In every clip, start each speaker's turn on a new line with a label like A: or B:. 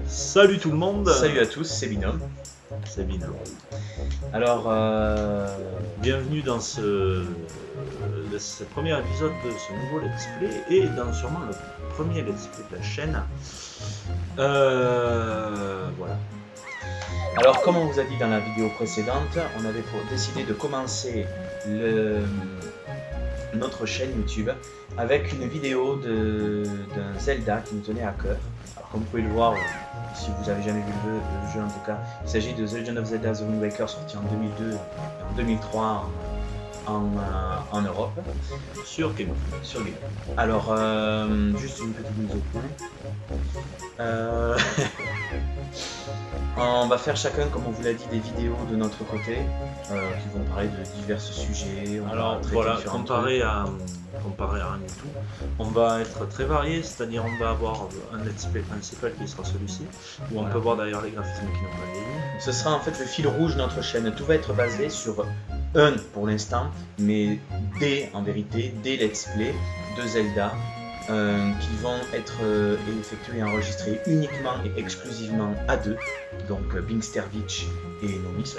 A: Salut tout le monde.
B: Salut à tous, c'est Binôme.
A: C'est Binôme.
B: Alors,
A: bienvenue dans ce premier épisode de ce nouveau Let's Play et dans sûrement le premier Let's Play de la chaîne. Voilà.
B: Alors, comme on vous a dit dans la vidéo précédente, on avait décidé de commencer notre chaîne YouTube avec une vidéo d'un Zelda qui nous tenait à cœur. Alors, comme vous pouvez le voir, si vous avez jamais vu le jeu en tout cas, il s'agit de The Legend of Zelda The Wind Waker, sorti en 2002 et en 2003 en Europe.
A: Sur Game of.
B: Sur Game. Alors, juste une petite mise au point. On va faire chacun, comme on vous l'a dit, des vidéos de notre côté qui vont parler de divers sujets.
A: Alors voilà, comparé à rien du tout, on va être très varié, c'est-à-dire on va avoir un let's play principal qui sera celui-ci, où on peut voir d'ailleurs les graphismes qui n'ont pas vieilli.
B: Ce sera en fait le fil rouge de notre chaîne. Tout va être basé sur pour l'instant, mais en vérité, des let's play de Zelda. Qui vont être effectués et enregistrés uniquement et exclusivement à deux, donc Binkstervich et Nomis.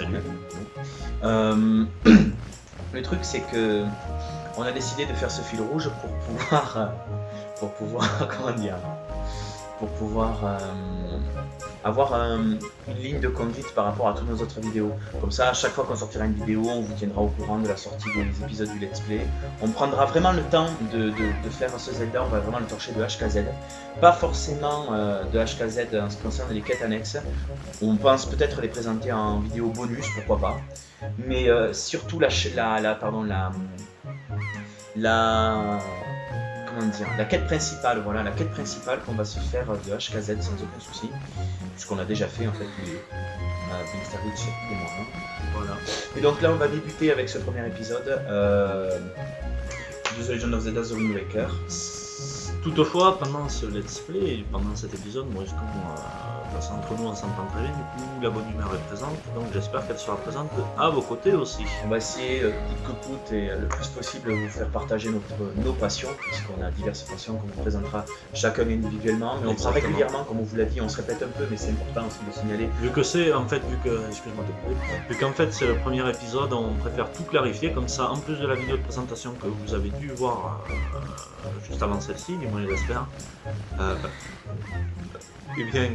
B: Le truc c'est que on a décidé de faire ce fil rouge pour pouvoir avoir une ligne de conduite par rapport à toutes nos autres vidéos. Comme ça, à chaque fois qu'on sortira une vidéo, on vous tiendra au courant de la sortie des épisodes du Let's Play. On prendra vraiment le temps de faire ce Zelda, on va vraiment le torcher de HKZ. Pas forcément de HKZ en ce qui concerne les quêtes annexes. On pense peut-être les présenter en vidéo bonus, pourquoi pas. Mais surtout la quête principale, voilà, la quête principale qu'on va se faire de HKZ sans aucun souci, puisqu'on a déjà fait en fait les Binkstervich et moi. Voilà. Et donc là on va débuter avec ce premier épisode de The Legend of Zelda The Wind Waker.
A: Toutefois, pendant ce let's play, pendant cet épisode, nous risquons Parce qu'entre nous, on s'entend très bien, du coup, la bonne humeur est présente, donc j'espère qu'elle sera présente à vos côtés aussi.
B: On va essayer, coûte que coûte, et le plus possible, vous faire partager nos passions, puisqu'on a diverses passions qu'on vous présentera chacun individuellement, mais on fera
A: Exactement.
B: régulièrement, comme on vous l'a dit, on se répète un peu, mais c'est important aussi de signaler.
A: Vu que c'est, en fait, excuse-moi de couper, vu qu'en fait c'est le premier épisode, on préfère tout clarifier, comme ça, en plus de la vidéo de présentation que vous avez dû voir juste avant celle-ci, du moins j'espère, eh bien,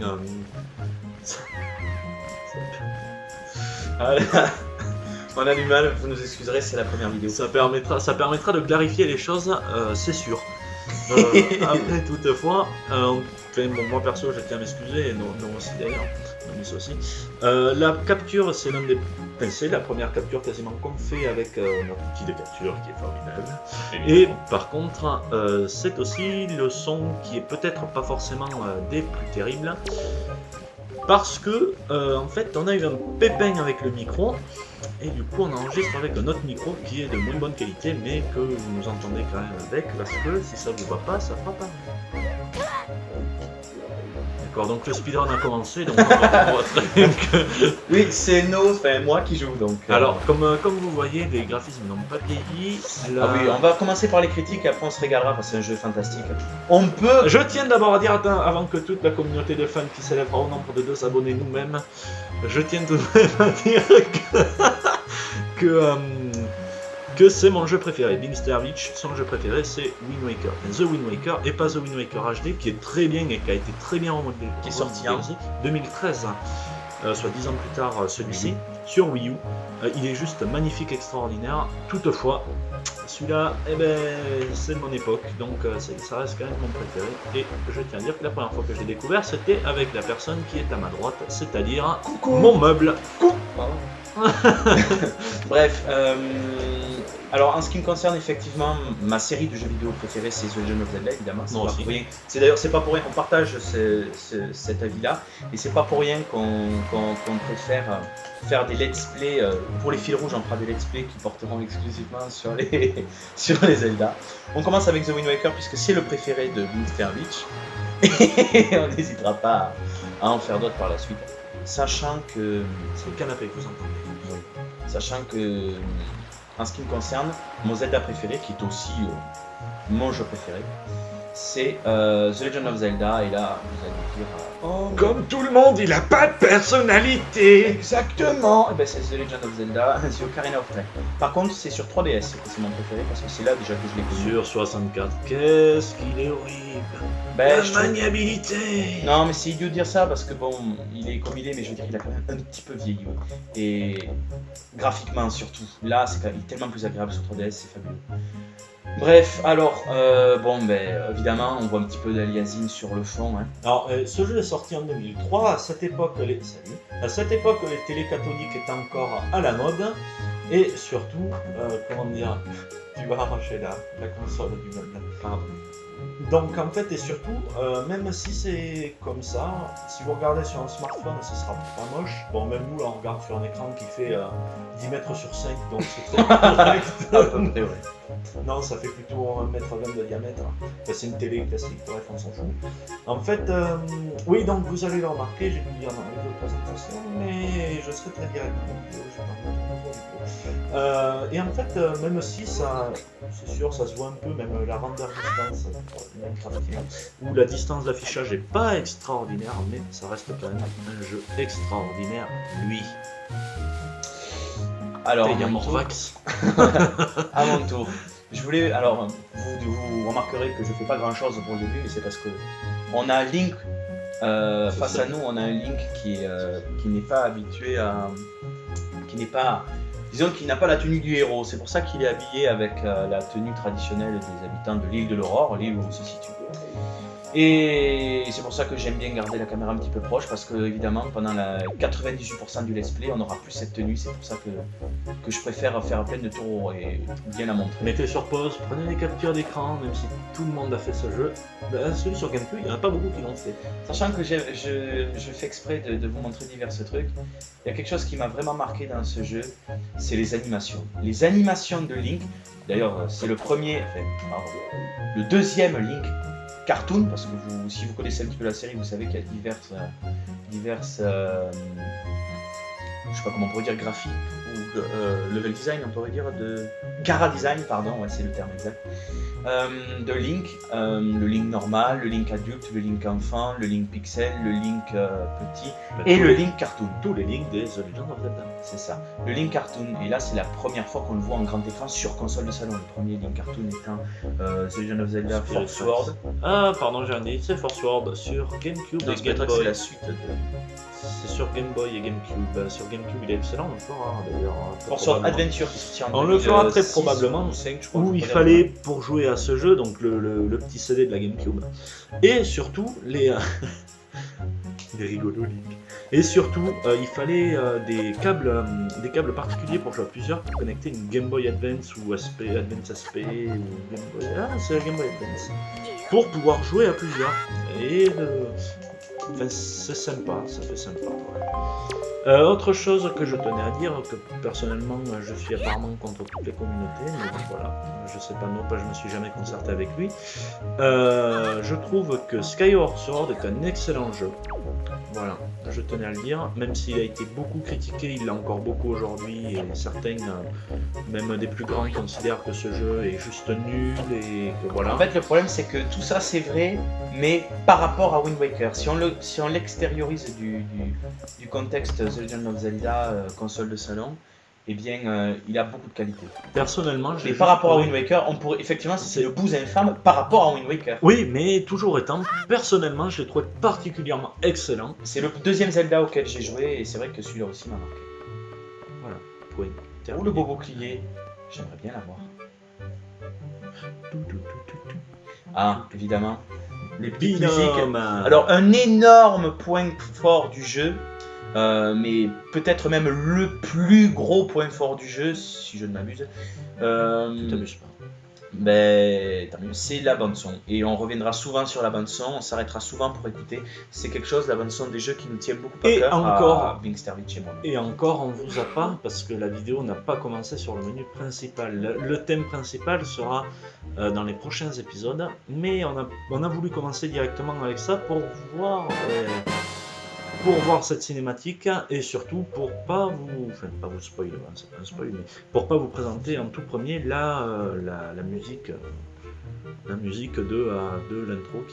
B: On a du mal, vous nous excuserez, c'est la première vidéo.
A: ça permettra de clarifier les choses, c'est sûr. Après, toutefois, enfin, bon, moi perso, je tiens à m'excuser, et non aussi d'ailleurs, nous aussi. La capture, c'est la première capture quasiment qu'on fait avec notre outil de capture qui est formidable. Et par contre, c'est aussi le son qui est peut-être pas forcément des plus terribles. Parce que, en fait, on a eu un pépin avec le micro, et du coup, on enregistre avec un autre micro qui est de moins bonne qualité, mais que vous nous entendez quand même avec, parce que si ça vous va pas, ça fera pas. D'accord, donc le speedrun a commencé, donc on va très bien que...
B: Oui, c'est moi qui joue donc.
A: Alors, comme vous voyez, les graphismes n'ont pas vieilli.
B: Ah oui, on va commencer par les critiques et après on se régalera parce que c'est un jeu fantastique. On peut.
A: Je tiens d'abord à dire, avant que toute la communauté de fans qui s'élèvera au nombre de 2 abonnés nous-mêmes, je tiens tout de même à dire que c'est mon jeu préféré. Big Star Beach, son jeu préféré, c'est Wind Waker. The Wind Waker, et pas The Wind Waker HD, qui est très bien et qui a été très bien remodelé.
B: Qui est sorti
A: en 2013, soit 10 ans plus tard, celui-ci, sur Wii U. Il est juste magnifique, extraordinaire. Toutefois, celui-là, eh ben, c'est de mon époque, donc ça reste quand même mon préféré. Et je tiens à dire que la première fois que je l'ai découvert, c'était avec la personne qui est à ma droite, c'est-à-dire mon meuble.
B: Bref, alors en ce qui me concerne, effectivement, ma série de jeux vidéo préférée, c'est The Legend of Zelda, évidemment.
A: Moi aussi.
B: C'est d'ailleurs, c'est pas pour rien, on partage cet avis-là, et c'est pas pour rien qu'on préfère faire des let's play. Pour les fils rouges, on fera des let's play qui porteront exclusivement sur les Zelda. On commence avec The Wind Waker, puisque c'est le préféré de Mr. Beach, et on n'hésitera pas à en faire d'autres par la suite. Sachant que.
A: C'est le canapé que vous entendez.
B: Sachant que, en ce qui me concerne, mon Zelda préféré, qui est aussi mon jeu préféré, c'est The Legend of Zelda. Et là, vous allez me dire.
A: Comme tout le monde, il a pas de personnalité.
B: Exactement. Et ben, c'est The Legend of Zelda, c'est Ocarina of Time. Par contre, c'est sur 3DS que c'est mon préféré, parce que c'est là déjà que je l'ai connu.
A: Sur 64, qu'est-ce qu'il est horrible.
B: Ben,
A: La maniabilité.
B: Non, mais c'est idiot de dire ça parce que bon, il est comme il est, mais je veux dire, il a quand même un petit peu vieilli. Ouais. Et graphiquement surtout. Là, c'est quand même tellement plus agréable sur 3DS, c'est fabuleux. Bref, alors, évidemment, on voit un petit peu d'aliasing sur le fond. Hein.
A: Alors, ce jeu est sorti en 2003. À cette époque, les télés catholiques étaient encore à la mode. Et surtout, comment dire, tu vas arracher la console du meuble. Pardon. Donc en fait, et surtout, même si c'est comme ça, si vous regardez sur un smartphone, ce sera pas moche. Bon, même nous, là, on regarde sur un écran qui fait 10 mètres sur 5, donc c'est très correct.
B: À peu près, ouais.
A: Non, ça fait plutôt 1,20 m de diamètre. Enfin, c'est une télé classique, bref, on s'en fout. En fait, oui, donc vous allez le remarquer, j'ai pu dire dans les deux présentations, mais je serai très direct dans la vidéo, je vais pas et en fait, même si ça, c'est sûr, ça se voit un peu, même la render distance, où la distance d'affichage est pas extraordinaire, mais ça reste quand même un jeu extraordinaire, lui.
B: Alors,
A: il y a Morvax.
B: À mon tour. Je voulais, alors, vous remarquerez que je fais pas grand chose pour le début, mais c'est parce que on a Link face à nous, on a un Link qui n'est pas habitué à, disons qu'il n'a pas la tenue du héros. C'est pour ça qu'il est habillé avec la tenue traditionnelle des habitants de l'île de l'Aurore, l'île où on se situe. Et c'est pour ça que j'aime bien garder la caméra un petit peu proche, parce que évidemment pendant la 98% du let's play on n'aura plus cette tenue, c'est pour ça que je préfère faire plein de tours et bien la montrer.
A: Mettez sur pause, prenez des captures d'écran, même si tout le monde a fait ce jeu. Celui sur GameCube, il n'y en a pas beaucoup qui l'ont fait.
B: Sachant que je fais exprès de vous montrer divers trucs, il y a quelque chose qui m'a vraiment marqué dans ce jeu, c'est les animations. Les animations de Link, d'ailleurs c'est le premier, le deuxième Link cartoon, parce que si vous connaissez un petit peu la série, vous savez qu'il y a diverses je sais pas comment on pourrait dire, graphique ou level design, on pourrait dire, de Gara design, pardon, ouais, c'est le terme exact, de Link, le Link normal, le Link adulte, le Link enfant, le Link pixel, le Link petit et le Link cartoon.
A: Tous les Links des The Legend of Zelda.
B: C'est ça, le Link cartoon, et là c'est la première fois qu'on le voit en grand écran sur console de salon. Le premier Link cartoon étant The Legend of Zelda Force Sword.
A: Ah, pardon, j'ai un dit, c'est Force Sword sur GameCube et Game Boy.
B: C'est la suite de...
A: C'est sur Game Boy et GameCube. Sur GameCube, il est excellent, on le fera d'ailleurs.
B: Force Sword Adventure qui se tient en
A: On le fera très probablement.
B: 5, je crois,
A: où il fallait, pour jouer à ce jeu, donc le petit CD de la GameCube, et surtout les rigolos Link. Et surtout, il fallait des câbles particuliers pour jouer à plusieurs, pour connecter une Game Boy Advance ou Advance SP ou Game Boy. Ah, c'est la Game Boy Advance. Pour pouvoir jouer à plusieurs. Et enfin, c'est sympa, ça fait sympa. Ouais. Autre chose que je tenais à dire, que personnellement je suis apparemment contre toutes les communautés, mais bon, voilà, je sais pas, non pas, je me suis jamais concerté avec lui. Je trouve que Skyward Sword est un excellent jeu. Voilà, je tenais à le dire, même s'il a été beaucoup critiqué, il l'est encore beaucoup aujourd'hui, et certains, même des plus grands, considèrent que ce jeu est juste nul et que voilà.
B: En fait, le problème c'est que tout ça c'est vrai, mais par rapport à Wind Waker, si on l'extériorise du contexte The Legend of Zelda console de salon, eh bien, il a beaucoup de qualité.
A: Personnellement,
B: et par rapport à Wind Waker, on pourrait effectivement, c'est le bout infâme par rapport à Wind Waker.
A: Oui, mais toujours étant, personnellement, je l'ai trouvé particulièrement excellent.
B: C'est le deuxième Zelda auquel j'ai joué, et c'est vrai que celui-là aussi m'a marqué.
A: Voilà, point.
B: Ou le beau bouclier, j'aimerais bien l'avoir. Ah, évidemment, les petites musiques. Alors, un énorme point fort du jeu. Mais peut-être même le plus gros point fort du jeu, si je ne m'abuse.
A: Tu t'amuses pas.
B: Ben, c'est la bande son. Et on reviendra souvent sur la bande son, on s'arrêtera souvent pour écouter. C'est quelque chose, la bande son des jeux, qui nous tient beaucoup à cœur.
A: Encore,
B: Binkstervich et moi.
A: Et encore, on vous a pas, parce que la vidéo n'a pas commencé sur le menu principal. Le thème principal sera dans les prochains épisodes, mais on a voulu commencer directement avec ça pour voir cette cinématique, et surtout pour pas vous spoiler, c'est pas un spoil, mais pour pas vous présenter en tout premier la musique de l'intro,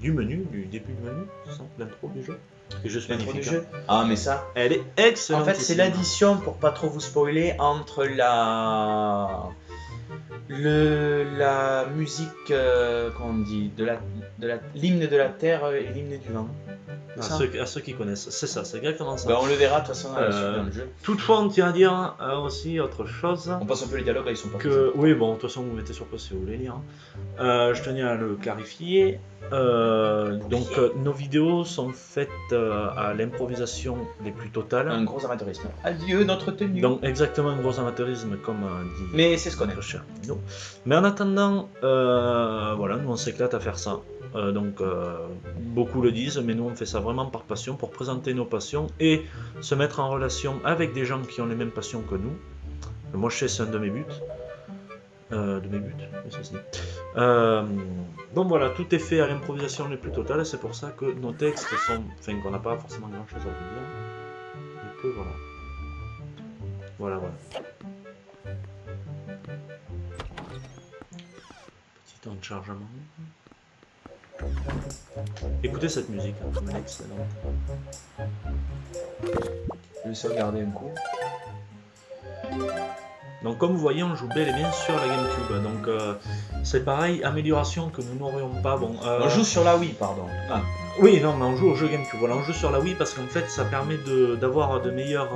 A: du menu, du début du menu, c'est ça, l'intro du jeu. Et juste
B: l'intro du jeu. Ah, mais ça,
A: elle est excellente.
B: En fait, c'est l'addition, pour pas trop vous spoiler, entre la musique, comment on dit, de l'hymne de la terre et l'hymne du vent.
A: À ceux qui connaissent, c'est ça, c'est exactement ça.
B: Bah, on le verra de toute façon dans le jeu.
A: Toutefois, on tient à dire aussi autre chose.
B: On passe un peu les dialogues, ils sont pas
A: oui, bon, de toute façon, vous mettez sur pause si vous voulez lire. Je tenais à le clarifier. Donc, nos vidéos sont faites à l'improvisation les plus totales.
B: Un gros amateurisme. Adieu notre tenue.
A: Donc, exactement, un gros amateurisme, comme dit.
B: Mais c'est ce qu'on aime.
A: Cher Nino. Mais en attendant, voilà, nous on s'éclate à faire ça. Donc beaucoup le disent, mais nous on fait ça vraiment par passion, pour présenter nos passions et se mettre en relation avec des gens qui ont les mêmes passions que nous. Moi je sais, c'est un de mes buts. Oui, ça se dit. Donc voilà, tout est fait à l'improvisation les plus totales, et c'est pour ça que nos textes sont, enfin, qu'on n'a pas forcément grand chose à vous dire, et que voilà. Petit temps de chargement. Écoutez cette musique, comme elle est excellente.
B: Je vais sauvegarder un coup.
A: Donc comme vous voyez, on joue bel et bien sur la GameCube. Donc c'est pareil, amélioration que nous n'aurions pas. Bon,
B: on joue sur la Wii, pardon.
A: Ah. Oui, non, mais on joue au jeu GameCube. Voilà, on joue sur la Wii parce qu'en fait, ça permet d'avoir de meilleurs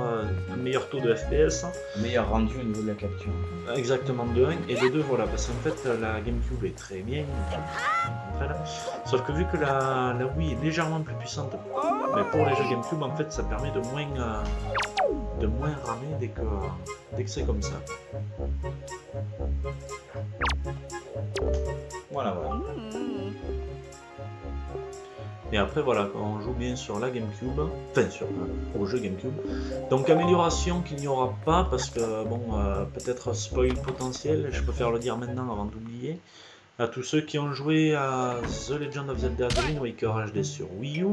A: taux de FPS.
B: Meilleur rendu au niveau de la capture.
A: Exactement, de 1 et de 2, voilà, parce qu'en fait, la GameCube est très bien. Sauf que vu que la Wii est légèrement plus puissante, mais pour les jeux GameCube, en fait, ça permet de moins ramer dès que c'est comme ça.
B: Voilà.
A: Et après voilà, on joue bien sur la GameCube, enfin au jeu GameCube. Donc amélioration qu'il n'y aura pas, parce que bon, peut-être spoil potentiel, je préfère le dire maintenant avant d'oublier. à tous ceux qui ont joué à The Legend of Zelda The Wind Waker HD sur Wii U.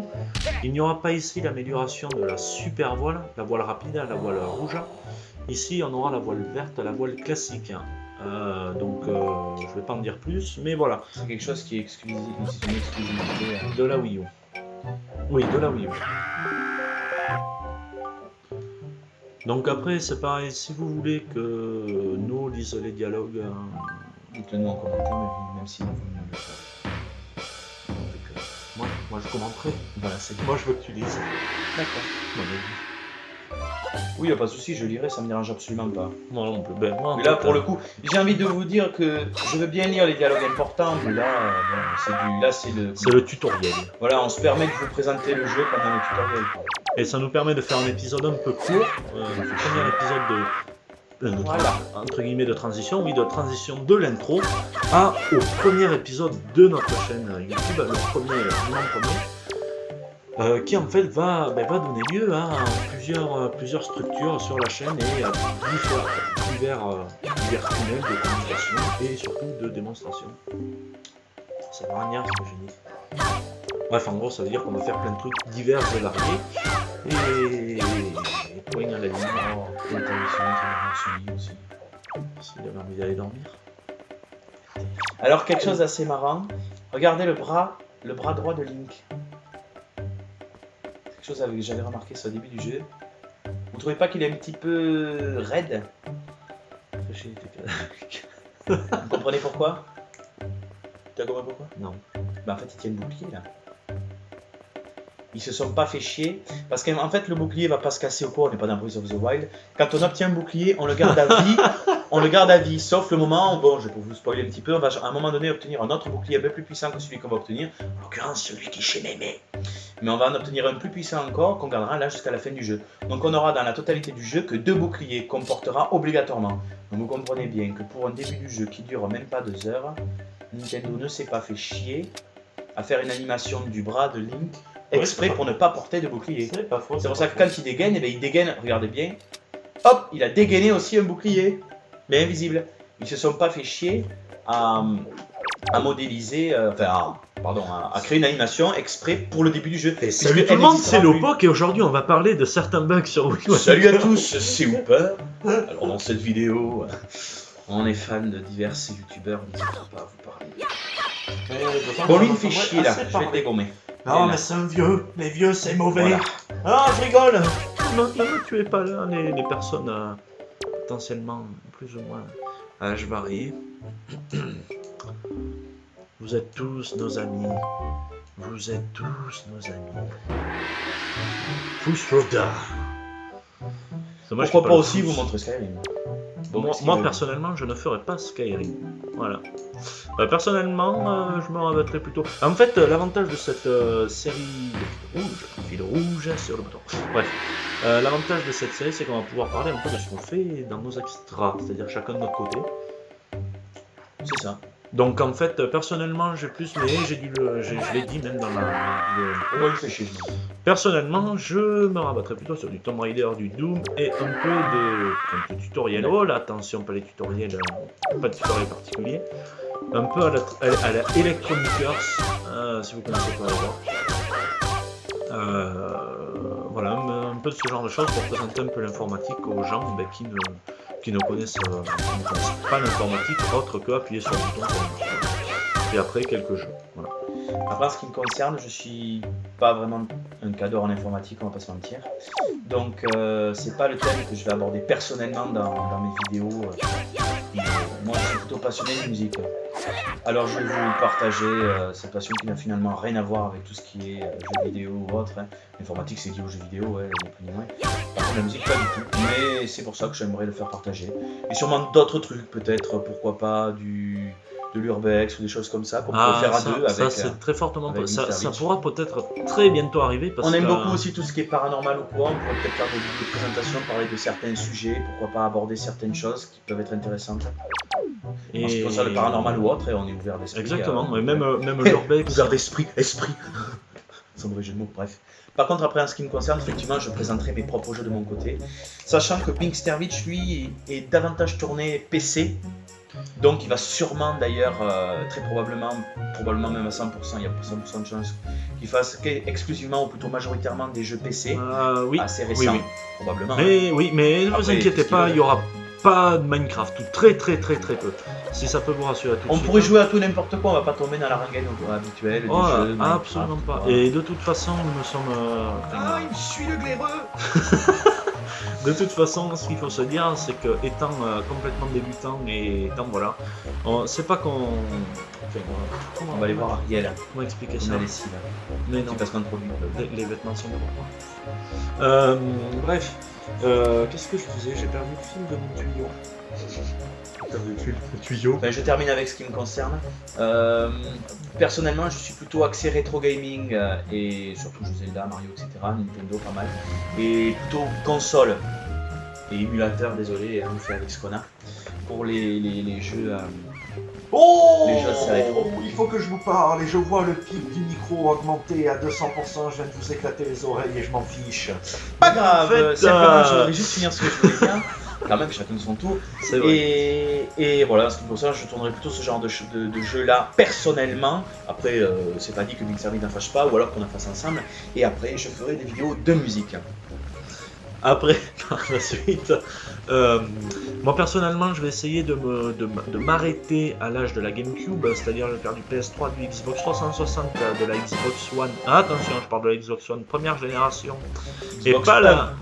A: Il n'y aura pas ici l'amélioration de la super voile, la voile rapide, la voile rouge. Ici, on aura la voile verte, la voile classique. Donc, je ne vais pas en dire plus, mais voilà.
B: C'est quelque chose qui est exclusif, c'est une exclusivité.
A: De la Wii U. Oui, de la Wii U. Donc après, c'est pareil, si vous voulez que nous lisent les dialogues...
B: Dites-le-nous en commentaire, même si vous ne le faites
A: pas. Moi je commenterai.
B: Voilà, c'est
A: moi je veux que tu lises.
B: D'accord.
A: Mon avis.
B: Oui, pas de souci, je lirai, ça me dérange absolument pas.
A: Moi non plus. Ben, moi,
B: mais là, pour le coup, j'ai envie de vous dire que je veux bien lire les dialogues importants, mais là, c'est
A: le tutoriel.
B: Voilà, on se permet de vous présenter le jeu pendant le tutoriel.
A: Et ça nous permet de faire un épisode un peu court, le premier épisode de
B: voilà.
A: Entre guillemets de transition, oui, de transition de l'intro au premier épisode de notre chaîne YouTube, le premier, qui en fait va donner lieu à plusieurs structures sur la chaîne et à divers tunnels de communication et surtout de démonstration. Ça va rien ce que j'ai dit. Bref, en gros, ça veut dire qu'on va faire plein de trucs divers et variés. Et point à la ligne.
B: Aussi.
A: S'il avait envie d'aller dormir.
B: Alors, quelque chose d'assez marrant. Regardez le bras droit de Link. Quelque chose que j'avais remarqué, c'est au début du jeu. Vous trouvez pas qu'il est un petit peu raide? Vous comprenez pourquoi? Tu as compris pourquoi?
A: Non.
B: Bah en fait, il tient le bouclier là. Ils se sont pas fait chier parce qu'en fait le bouclier va pas se casser au cours, on n'est pas dans Breath of the Wild. Quand on obtient un bouclier, on le garde à vie, sauf le moment, bon je peux vous spoiler un petit peu, on va à un moment donné obtenir un autre bouclier un peu plus puissant que celui qu'on va obtenir, en l'occurrence celui qui est chez Mémé. Mais on va en obtenir un plus puissant encore qu'on gardera là jusqu'à la fin du jeu. Donc on aura dans la totalité du jeu que 2 boucliers qu'on portera obligatoirement. Donc vous comprenez bien que pour un début du jeu qui dure même pas 2 heures, Nintendo ne s'est pas fait chier à faire une animation du bras de Link exprès pour ne pas porter de bouclier. C'est pour ça que quand il dégaine, il dégaine, regardez bien, hop, il a dégainé aussi un bouclier, mais invisible. Ils se sont pas fait chier à modéliser, à créer une animation exprès pour le début du jeu.
A: Salut tout le monde, c'est Lopok et aujourd'hui on va parler de certains bugs sur Wii U.
B: Salut à tous, c'est Hooper. Alors dans cette vidéo, on est fan de divers youtubeurs, n'hésitez pas à vous parler. Bon, lui il me fait chier là, je vais le dégommer.
A: Non, mais c'est un vieux, les vieux c'est mauvais. Voilà. Ah, je rigole. Non, tu es pas là, les personnes potentiellement plus ou moins à âge varié. Vous êtes tous nos amis. Vous êtes tous nos amis. Fusroda.
B: Pourquoi pas aussi vous montrer Skyrim?
A: Moi personnellement, je ne ferai pas Skyrim. Voilà. Personnellement, je me rabattrai plutôt. En fait, l'avantage de cette série fil rouge sur le bouton. Bref, l'avantage de cette série, c'est qu'on va pouvoir parler un peu de ce qu'on fait dans nos extras, c'est-à-dire chacun de notre côté.
B: C'est ça.
A: Donc en fait, personnellement, j'ai plus, mais je l'ai dit même dans la vidéo. Personnellement, je me rabattrai plutôt sur du Tomb Raider, du Doom et un peu de tutoriel. Oh là, attention, pas les tutoriels, pas de tutoriel particulier. Un peu à la Electronic Arts, si vous connaissez pas la voilà, un peu de ce genre de choses pour présenter un peu l'informatique aux gens qui ne connaissent pas l'informatique autre que appuyer sur le bouton et après quelques jeux. Voilà.
B: Après, en ce qui me concerne, je suis pas vraiment un cadre en informatique, on va pas se mentir. Donc, c'est pas le thème que je vais aborder personnellement dans mes vidéos. Moi, je suis plutôt passionné de musique. Alors, je vais vous partager cette passion qui n'a finalement rien à voir avec tout ce qui est jeux vidéo ou autre. L'informatique, c'est lié aux jeux vidéo, ni plus ni moins. Par contre, la musique, pas du tout. Mais c'est pour ça que j'aimerais le faire partager. Et sûrement d'autres trucs, peut-être, pourquoi pas, de l'urbex ou des choses comme ça qu'on peut faire à deux avec.
A: Ça c'est très fortement ça pourra peut-être très bientôt arriver parce
B: on aime beaucoup aussi tout ce qui est paranormal ou quoi. On pourrait peut-être faire des vidéos de présentation, parler de certains sujets, pourquoi pas aborder certaines choses qui peuvent être intéressantes. En ce qui concerne le paranormal ou autre, et on est ouvert d'esprit.
A: Exactement, même l'urbex.
B: Ouvert d'esprit, sans mauvais jeu de mots, bref. Par contre, après, en ce qui me concerne, effectivement, je présenterai mes propres jeux de mon côté. Sachant que Pinksterwitch, lui, est davantage tourné PC. Donc il va sûrement d'ailleurs, très probablement même à 100%, il y a 100% de chance qu'il fasse exclusivement ou plutôt majoritairement des jeux PC
A: Oui,
B: assez récents,
A: oui.
B: probablement.
A: Mais oui, mais ne vous
B: Après,
A: inquiétez
B: qu'est-ce
A: pas,
B: qu'il
A: il n'y aura pas de Minecraft, ou très peu. Si ça peut vous rassurer tout de
B: On
A: suite.
B: pourrait jouer à tout n'importe quoi, on va pas tomber dans la rengaine habituelle des
A: Oh,
B: jeux. Minecraft,
A: absolument pas.
B: quoi.
A: Et de toute façon, nous sommes.
B: il suit le glaireux.
A: De toute façon, ce qu'il faut se dire, c'est que étant complètement débutant et étant voilà, c'est pas qu'on. Enfin,
B: On va aller voir Ariel,
A: Comment expliquer
B: on
A: ça?
B: a les cils.
A: Mais non,
B: C'est parce qu'on produit.
A: les vêtements sont pour moi. Bref, qu'est-ce que je disais? J'ai perdu le fil de mon tuyau. J'ai perdu le fil de mon tuyau.
B: Ben, je termine avec ce qui me concerne. Personnellement, je suis plutôt axé rétro gaming et surtout jeux Zelda, Mario, etc. Nintendo pas mal. Et plutôt console et émulateur, désolé, on fait avec ce qu'on a. Pour les jeux.
A: Oh,
B: Les jeux assez rétro.
A: il faut que je vous parle et je vois le pic du micro augmenter à 200%. Je viens de vous éclater les oreilles et je m'en fiche.
B: Pas grave,
A: En fait,
B: simplement je voudrais juste finir ce que je voulais dire. Quand même, chacun son tour.
A: C'est vrai.
B: Et voilà, ce qui me concerne, je tournerai plutôt ce genre de jeu là personnellement. Après, c'est pas dit que Mixermi n'en fasse pas ou alors qu'on en fasse ensemble. Et après, je ferai des vidéos de musique.
A: Après, par la suite, moi personnellement, je vais essayer de m'arrêter à l'âge de la GameCube, c'est-à-dire je vais faire du PS3, du Xbox 360, de la Xbox One. Ah, attention, je parle de la Xbox One première génération. Et
B: Xbox
A: pas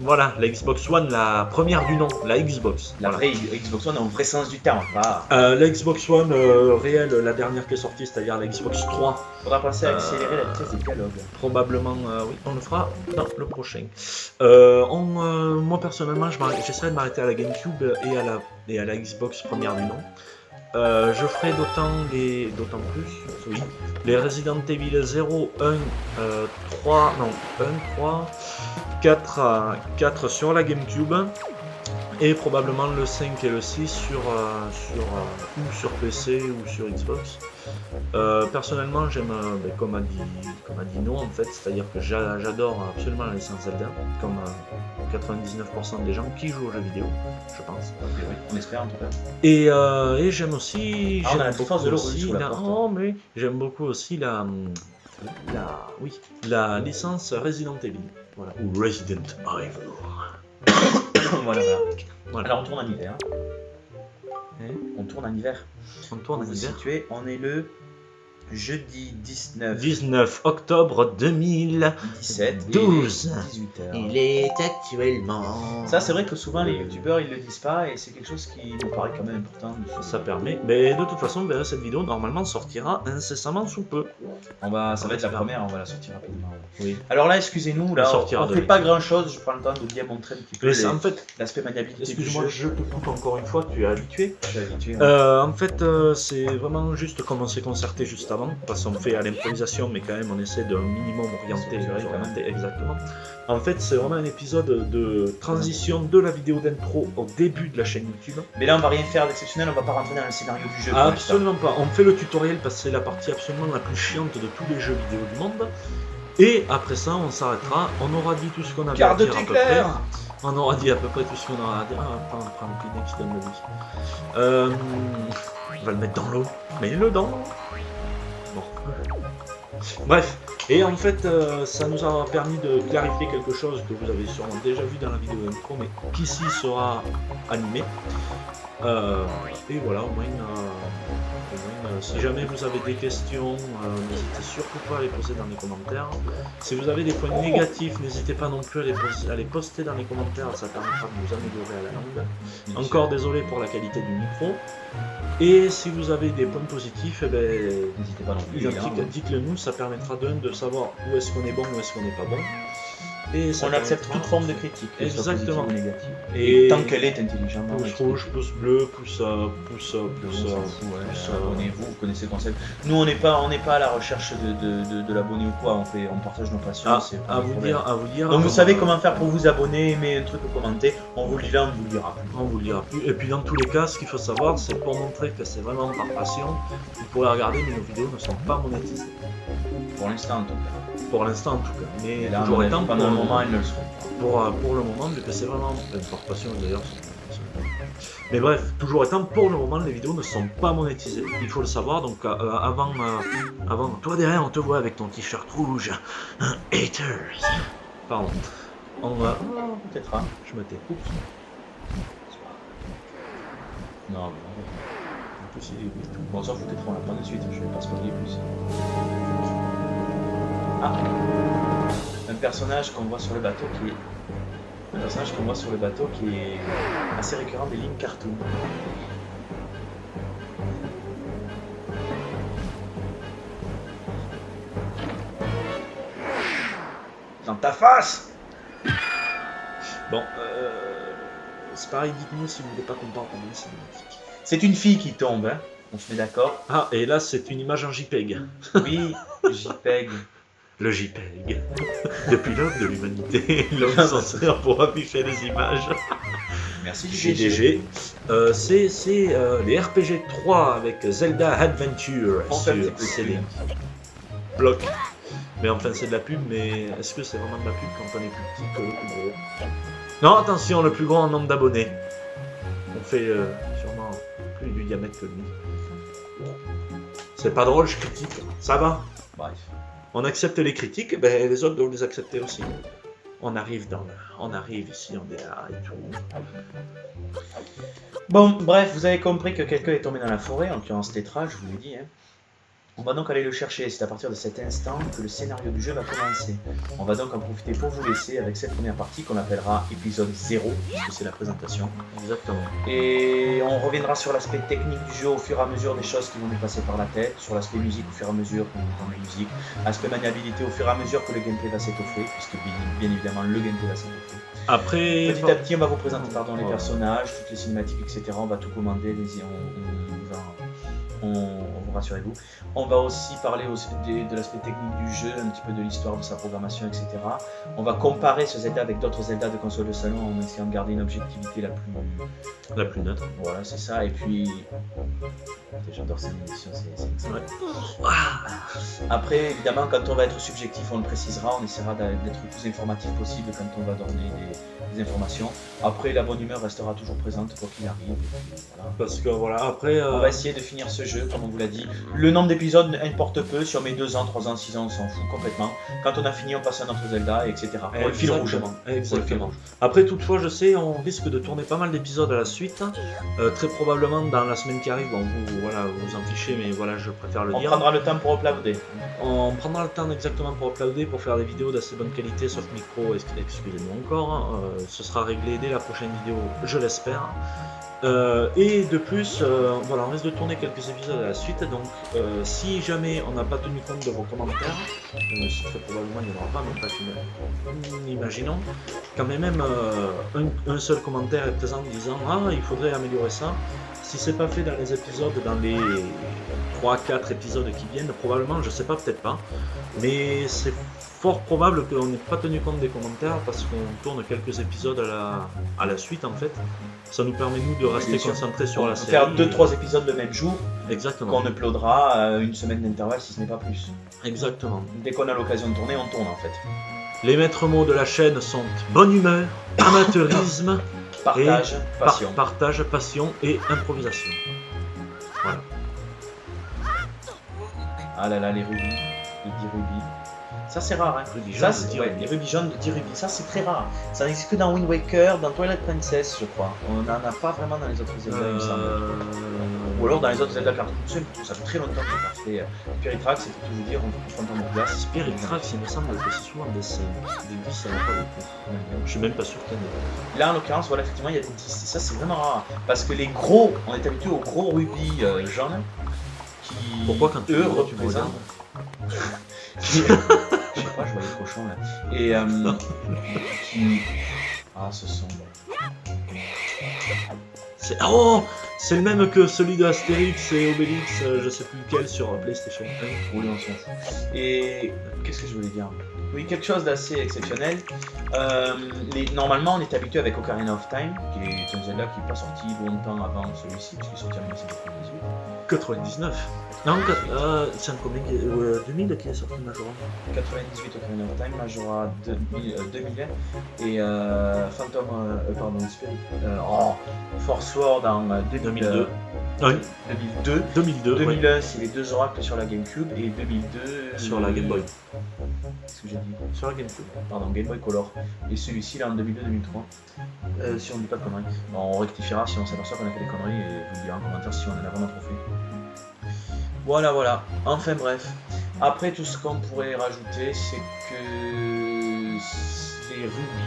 B: One.
A: la Xbox One, la première du nom, la Xbox.
B: La
A: Voilà.
B: vraie Xbox One, au vrai sens du terme. Pas.
A: La Xbox One réelle, la dernière qui est sortie, c'est-à-dire la Xbox 3.
B: Faudra penser à accélérer la vitesse des dialogues.
A: Probablement, oui, on le fera dans le prochain. Moi personnellement, j'essaierai de m'arrêter à la GameCube et à la Xbox première du nom. Je ferai d'autant plus, oui, les Resident Evil 0, 1, 3, 4 sur la GameCube. Et probablement le 5 et le 6 ou sur PC ou sur Xbox. Personnellement, j'aime, comme a dit No en fait, c'est-à-dire que j'adore absolument la licence Zelda, comme 99% des gens qui jouent aux jeux vidéo, je pense.
B: Oui, on espère en tout cas.
A: Et j'aime aussi,
B: Ah, on a la force de l'Horus sous la porte.
A: oh, mais j'aime beaucoup aussi la licence Resident Evil, voilà, ou Resident Evil.
B: Voilà.
A: Voilà.
B: Alors on tourne en hiver. On tourne en hiver.
A: On tourne en
B: Vous
A: hiver.
B: situez, on est le jeudi
A: 19 octobre 2017,
B: 18h.
A: Il est actuellement.
B: Ça, c'est vrai que souvent les youtubeurs ils le disent pas et c'est quelque chose qui me paraît quand même important.
A: Ça permet. Mais de toute façon, cette vidéo normalement sortira incessamment sous peu.
B: Ça va être la
A: espère.
B: première, on va la sortir rapidement.
A: Oui.
B: Alors là, excusez-nous, là,
A: sortira
B: on
A: de
B: fait
A: vite.
B: pas grand chose. Je prends le temps de bien montrer un petit peu
A: Mais en fait,
B: l'aspect maniabilité du
A: excuse-moi,
B: jeu.
A: je te coupe encore une fois, tu es habitué.
B: Je suis habitué.
A: En fait, c'est vraiment juste comme on s'est concerté juste avant, parce qu'on fait à l'improvisation, mais quand même on essaie de minimum orienter,
B: Structurer, quand même.
A: exactement. En fait, c'est vraiment un épisode de transition de la vidéo d'intro au début de la chaîne YouTube.
B: Mais là, on va rien faire d'exceptionnel, on va pas rentrer dans le scénario du jeu. pour l'instant.
A: Absolument pas. On fait le tutoriel parce que c'est la partie absolument la plus chiante de tous les jeux vidéo du monde. Et après ça, on s'arrêtera. On aura dit tout ce qu'on avait à
B: Garde
A: dire à
B: tes
A: peu près.
B: clairs.
A: On aura dit à peu près tout ce qu'on aura à dire. Ah, prends le Kleenex, donne-le lui. On va le mettre dans l'eau. Mets-le dans l'eau. Bon. Bref. Et en fait, ça nous a permis de clarifier quelque chose que vous avez sûrement déjà vu dans la vidéo d'intro, mais qu'ici sera animé. Et voilà, au moins, si jamais vous avez des questions, n'hésitez surtout pas à les poser dans les commentaires. Si vous avez des points négatifs, n'hésitez pas non plus à les poster dans les commentaires, ça permettra de nous améliorer à la langue. Encore désolé pour la qualité du micro. Et si vous avez des points positifs, eh ben,
B: N'hésitez pas non plus.
A: dites-le nous, ça permettra de savoir où est-ce qu'on est bon, où est-ce qu'on n'est pas bon. Et ça
B: On accepte
A: permettra-
B: toute forme de critique, qu'elle soit
A: Exactement.
B: positive ou négative.
A: Et
B: Et tant qu'elle est intelligente.
A: pouce rouge, pouce bleu, pouce
B: Abonnez-vous, vous connaissez le concept. Nous, on n'est pas à la recherche de l'abonné ou quoi. On partage nos passions. c'est pas
A: à
B: un
A: vous
B: problème.
A: dire.
B: Donc vous savez comment faire pour vous abonner, aimer un truc ou commenter. On vous le dit là, on vous le dira plus.
A: On vous le dira plus. Et puis dans tous les cas, ce qu'il faut savoir, c'est pour montrer que c'est vraiment par passion. Vous pourrez regarder, mais nos vidéos ne sont pas monétisées.
B: Pour l'instant, en tout cas.
A: Pour l'instant en tout cas. Mais
B: Et là,
A: toujours
B: on
A: étant
B: pendant un moment, ils ne le seront pas.
A: pour le moment, vu que c'est vraiment par passion d'ailleurs. Mais bref, toujours étant, pour le moment, les vidéos ne sont pas monétisées. Il faut le savoir. Donc avant, toi derrière, on te voit avec ton t-shirt rouge. Haters. Pardon. On va.
B: Peut-être. Hein.
A: Je me tais. Oups.
B: Non, mais en plus il est tout. Bon, ça fout peut-être on l'apprend de suite, je vais pas spoiler plus. Ah, un personnage qu'on voit sur le bateau qui est. Un personnage qu'on voit sur le bateau qui est assez récurrent des lignes cartoon. Dans ta face!
A: Bon, c'est pareil, dites-nous si vous voulez pas qu'on parle pendant les cinématiques.
B: C'est une fille qui tombe, hein. On se met d'accord.
A: Ah, et là, c'est une image en JPEG.
B: Oui, JPEG.
A: Le JPEG. Depuis l'aube de l'humanité, l'homme s'en sert pour afficher les images.
B: Merci
A: JDG. C'est les RPG 3 avec Zelda Adventure sur CD. Bloc. Mais enfin, c'est de la pub, mais est-ce que c'est vraiment de la pub quand on est plus petit que le plus gros? Non, attention, le plus grand en nombre d'abonnés. On fait sûrement plus du diamètre que lui. C'est pas drôle, je critique. Ça va.
B: Bref.
A: On accepte les critiques, ben les autres doivent les accepter aussi. On arrive ici, on est là et tout.
B: Bon, bref, vous avez compris que quelqu'un est tombé dans la forêt, en l'occurrence Tetra, je vous l'ai dit. Hein. On va donc aller le chercher, c'est à partir de cet instant que le scénario du jeu va commencer. On va donc en profiter pour vous laisser avec cette première partie qu'on appellera épisode 0, puisque c'est la présentation.
A: Exactement.
B: Et on reviendra sur l'aspect technique du jeu au fur et à mesure des choses qui vont nous passer par la tête, sur l'aspect musique au fur et à mesure qu'on entend la musique, l'aspect maniabilité au fur et à mesure que le gameplay va s'étoffer, puisque bien évidemment le gameplay va s'étoffer.
A: Après,
B: petit à petit, on va vous présenter les personnages, toutes les cinématiques, etc. On va tout commander, rassurez-vous. On va aussi parler de l'aspect technique du jeu, un petit peu de l'histoire, de sa programmation, etc. On va comparer ce Zelda avec d'autres Zelda de console de salon en essayant de garder une objectivité
A: la plus neutre.
B: Voilà, c'est ça. Et puis, j'adore cette émission, c'est excellent.
A: Ouais.
B: Après, évidemment, quand on va être subjectif, on le précisera. On essaiera d'être le plus informatif possible quand on va donner des informations. Après, la bonne humeur restera toujours présente quoi qu'il arrive. Voilà.
A: Parce que voilà, après...
B: On va essayer de finir ce jeu, comme on vous l'a dit. Le nombre d'épisodes importe peu. Si on met 2 ans, 3 ans, 6 ans, on s'en fout complètement. Quand on a fini, on passe à notre Zelda, etc. Pour le fil rouge.
A: Exactement. Après, toutefois, je sais, on risque de tourner pas mal d'épisodes à la suite. Très probablement dans la semaine qui arrive. Bon, vous en fichez, mais voilà, je préfère le dire.
B: On prendra le temps pour uploader.
A: On prendra le temps exactement pour uploader, pour faire des vidéos d'assez bonne qualité, sauf micro, excusez-moi encore. Ce sera réglé dès la prochaine vidéo, je l'espère. Et de plus, voilà, on risque de tourner quelques épisodes à la suite, donc si jamais on n'a pas tenu compte de vos commentaires, très probablement il n'y en aura pas, mais pas imaginons, quand même un seul commentaire est présent disant « Ah, il faudrait améliorer ça ». Si c'est pas fait dans les épisodes, dans les 3-4 épisodes qui viennent, probablement, je sais pas, peut-être pas, mais c'est fort probable qu'on n'ait pas tenu compte des commentaires parce qu'on tourne quelques épisodes à la suite en fait. Ça nous permet nous de rester concentrés sur la série.
B: Faire 2-3 épisodes le même jour.
A: Exactement.
B: Qu'on uploadera une semaine d'intervalle si ce n'est pas plus.
A: Exactement.
B: Dès qu'on a l'occasion de tourner, on tourne en fait.
A: Les maîtres mots de la chaîne sont bonne humeur, amateurisme,
B: partage, passion.
A: Partage, passion et improvisation. Voilà.
B: Ah là là, les rubis, les 10 rubis. Ça c'est rare, hein. Les rubis jaunes de 10 rubis, ça c'est très rare. Ça n'existe que dans Wind Waker, dans Twilight Princess, je crois. On n'en a pas vraiment dans les autres Zelda, il me semble. Ou alors dans les autres Zelda cartoon. Ça fait très longtemps que j'ai pas fait. Spirit Tracks, c'est pour tout vous dire, on prend temps de glace.
A: Spirit Tracks, il me semble que c'est souvent des 5. Des 10, ça va pas beaucoup. Je suis même pas sûr qu'il y en ait.
B: Là en l'occurrence, voilà, effectivement, il y a des 10. Et ça c'est vraiment rare. Parce que les gros, on est habitué aux gros rubis jaunes. Qui,
A: pourquoi quand
B: eux représentent. Je sais pas, je vois les cochons là. Et qui. Ah, ce son.
A: C'est le même que celui de Astérix et Obélix, je sais plus lequel, sur PlayStation 1.
B: Oui, on s'en fout. Et qu'est-ce que je voulais dire? Oui, quelque chose d'assez exceptionnel. Normalement, on est habitué avec Ocarina of Time, qui est un Zelda qui n'est pas sorti longtemps avant celui-ci, puisqu'il est sorti en 1998.
A: 99. Non, c'est un combien 2000 qui est sorti Majora.
B: 98 Ocarina of Time, Majora 2001 et Spirit. Force Sword en
A: 2002.
B: 2002.
A: 2002.
B: 2001, c'est les deux oracles sur la GameCube et 2002
A: Sur la Game Boy.
B: Qu'est-ce que j'ai dit?
A: Sur la GameCube.
B: Pardon, Game Boy Color. Et celui-ci là en 2002-2003. Si on dit pas de conneries. Bon, on rectifiera si on s'aperçoit qu'on a fait des conneries et vous le direz en commentaire si on en a vraiment trop fait. Voilà. Enfin bref. Après, tout ce qu'on pourrait rajouter, c'est que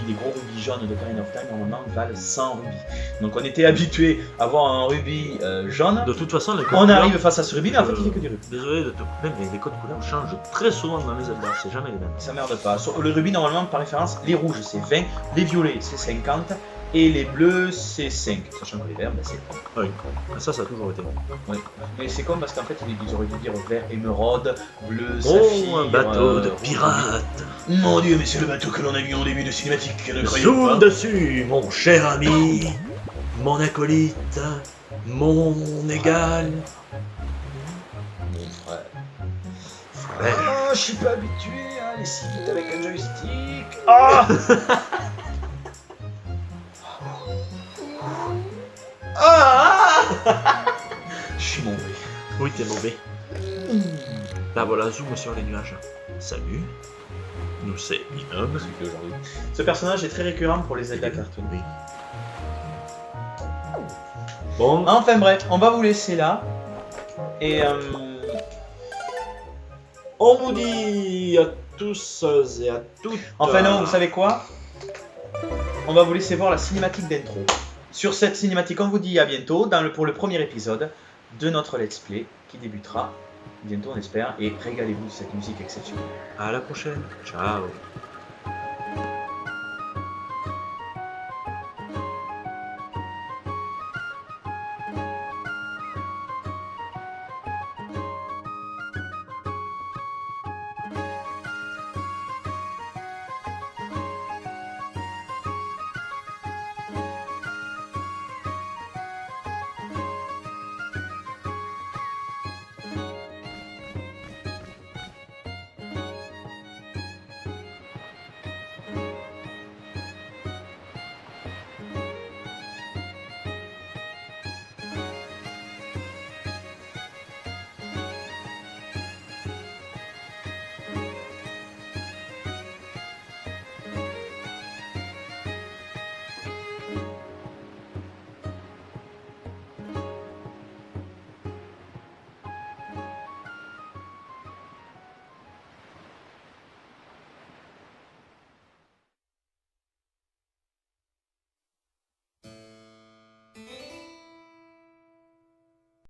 B: les gros rubis jaunes de Ocarina of Time, normalement, valent 100 rubis. Donc on était habitué à avoir un rubis jaune.
A: De toute façon,
B: on arrive face à ce rubis, mais en fait, il fait que du rubis.
A: Désolé de te couper, mais les codes couleurs changent très souvent dans les Zelda, c'est jamais les mêmes.
B: Ça merde pas. Le rubis, normalement, par référence, les rouges, c'est 20, les violets, c'est 50, et les bleus, c'est 5. Sachant que les verts, c'est 30.
A: Oui, ça a toujours été.
B: Oui. Mais c'est con parce qu'en fait, ils auraient dû dire vert émeraude, bleu, saphir.
A: Un bateau de pirates.
B: Mon dieu, mais c'est le bateau que l'on a vu en début de cinématique, ne croyez
A: Zoom
B: pas.
A: dessus, mon cher ami, mon acolyte, mon égal.
B: Mon frère. Ah, je suis pas habitué à les citer avec un joystick. Ah Je suis mauvais.
A: Oui, t'es mauvais. Là voilà, zoom sur les nuages. Salut. Nous c'est Inom.
B: Ce personnage est très récurrent pour les Zelda cartoon.
A: Oui. Bon.
B: Enfin bref, on va vous laisser là. Et
A: on vous dit à tous et à toutes.
B: Enfin non, vous savez quoi? On va vous laisser voir la cinématique d'intro. Sur cette cinématique, on vous dit à bientôt pour le premier épisode de notre Let's Play qui débutera bientôt, on espère. Et régalez-vous de cette musique exceptionnelle.
A: À la prochaine. Ciao.